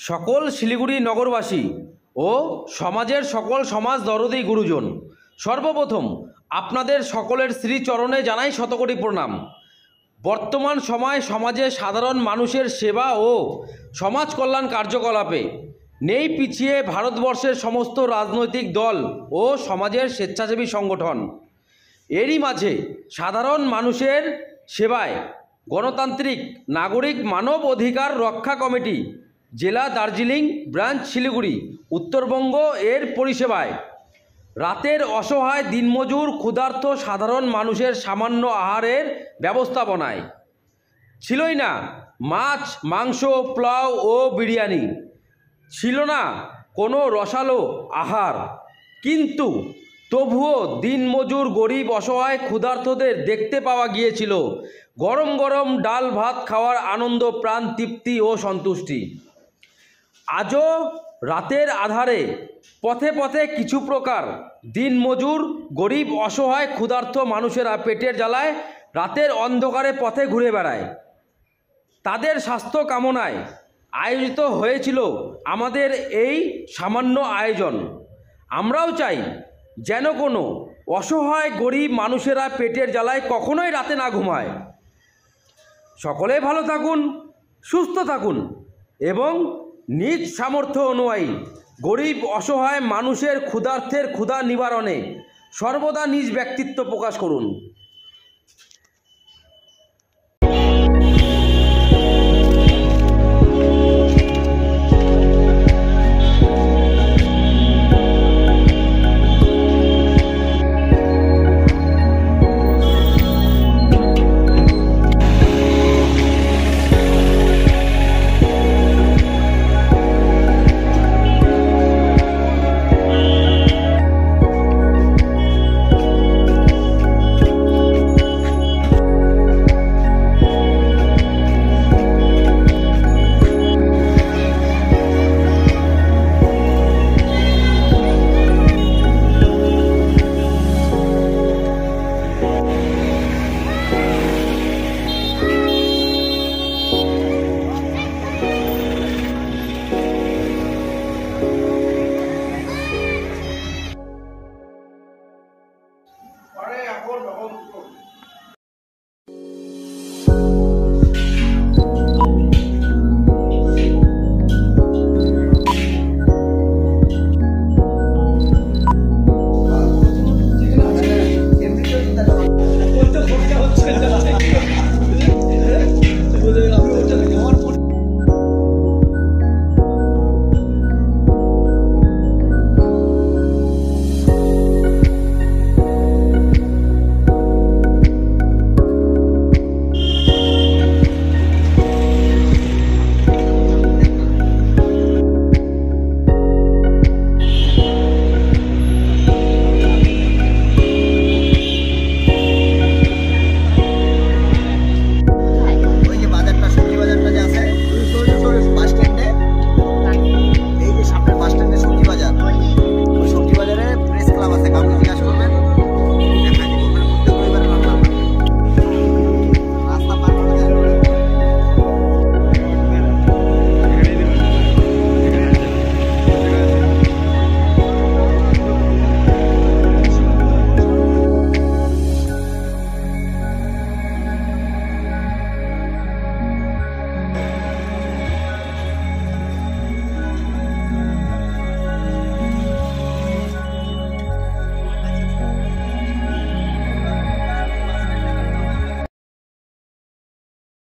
সকল শিলিগুড়ি নগরবাসী ও সমাজের সকল সমাজ দরদি গুরুজন, সর্বপ্রথম আপনাদের সকলের শ্রীচরণে জানাই শতকোটি প্রণাম। বর্তমান সময়ে সমাজে সাধারণ মানুষের সেবা ও সমাজ কল্যাণ কার্যকলাপে নেই পিছিয়ে ভারতবর্ষের সমস্ত রাজনৈতিক দল ও সমাজের স্বেচ্ছাসেবী সংগঠন। এরই মাঝে সাধারণ মানুষের সেবায় গণতান্ত্রিক নাগরিক মানব অধিকার রক্ষা কমিটি জেলা দার্জিলিং ব্রাঞ্চ শিলিগুড়ি উত্তরবঙ্গ এর পরিষেবায় রাতের অসহায় দিনমজুর ক্ষুধার্ত সাধারণ মানুষের সামান্য আহারের ব্যবস্থাপনায় ছিলই না মাছ, মাংস, পোলাও ও বিরিয়ানি, ছিল না কোনো রসালো আহার, কিন্তু তবুও দিনমজুর গরিব অসহায় ক্ষুধার্তদের দেখতে পাওয়া গিয়েছিল গরম গরম ডাল ভাত খাওয়ার আনন্দ, প্রাণ তৃপ্তি ও সন্তুষ্টি। আজও রাতের আধারে পথে পথে কিছু প্রকার দিনমজুর গরিব অসহায় ক্ষুধার্ত মানুষেরা পেটের জ্বালায় রাতের অন্ধকারে পথে ঘুরে বেড়ায়। তাদের স্বাস্থ্য কামনায় আয়োজিত হয়েছিল আমাদের এই সামান্য আয়োজন। আমরাও চাই যেন কোনো অসহায় গরিব মানুষেরা পেটের জ্বালায় কখনোই রাতে না ঘুমায়। সকলে ভালো থাকুন, সুস্থ থাকুন এবং নিজ সামর্থ্য অনুযায়ী গরিব অসহায় মানুষের ক্ষুধার্তের ক্ষুধা নিবারণে সর্বদা নিজ ব্যক্তিত্ব প্রকাশ করুন।